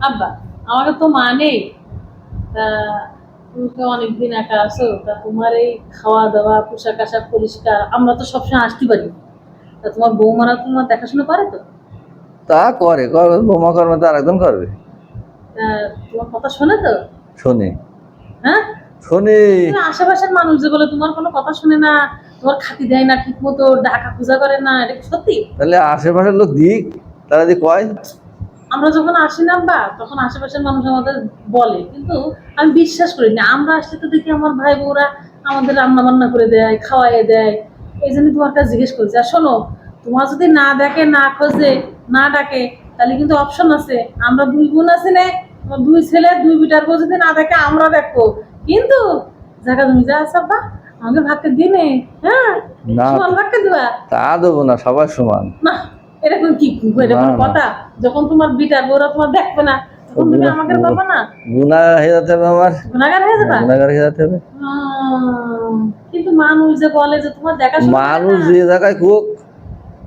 আব্বা আমাকে তো মা নেই। তা তুমি তো অনেকদিন একা আছো, তা তোমার এই খাওয়া দাওয়া পোশাক আশাক পরিষ্কার আমরা তো সবসময় আসতে পারি না। তা তোমার বৌমারা তোমার দেখাশোনা করে তো? তা করে করবে, বোমা কর্মে তো আরেকজন করবে। তা তোমার কথা শোনে তো? শুনি হ্যাঁ। শুনি। তুমি আশেপাশের মানুষ যে বলে তোমার কোনো কথা শুনে না, তোমার খাতি দেয় না ঠিক মতো, ডাকা পূজা করে না, এটা কি সত্যি? তাহলে আশেপাশের লোক দিক, তারা যদি কয়। আমরা যখন আসি না বা তখন আশেপাশের মানুষ আমাদের বলে, কিন্তু আমি বিশ্বাস করি না। আমরা আসলে তো দেখি আমার ভাই বউরা আমাদের রান্না বান্না করে দেয়, খাওয়াই দেয়। এই জন্য তোমার কাছে জিজ্ঞেস করছি। আর শোনো, তোমার যদি না দেখে, না খোঁজে, না ডাকে, তাহলে কিন্তু অপশন আছে। আমরা দুই বোন আছি না, আমার দুই ছেলে দুই বিটার বউ যদি না দেখে আমরা দেখবো। কিন্তু জায়গা তুমি যা আসাব্বা, আমাকে ভাগকে দিনে, হ্যাঁ, না, সমান ভাগকে দিবা। তা দেবো না, সবাই সমান। না, এরকম কি এরকম না, না। কথা? যখন তোমার বিটার বউরা তোমার দেখবে না, তখন তুমি আমাকে পাবা না? গুনাহ হয়ে যেতে হবে আমার। গুণাগার হয়ে যাবা? গুনাহগার হয়ে যেতে হবে। কিন্তু মানুষ যে বলে যে তোমার দেখাশোনা করে মানুষ না। যে জায়গায় হোক,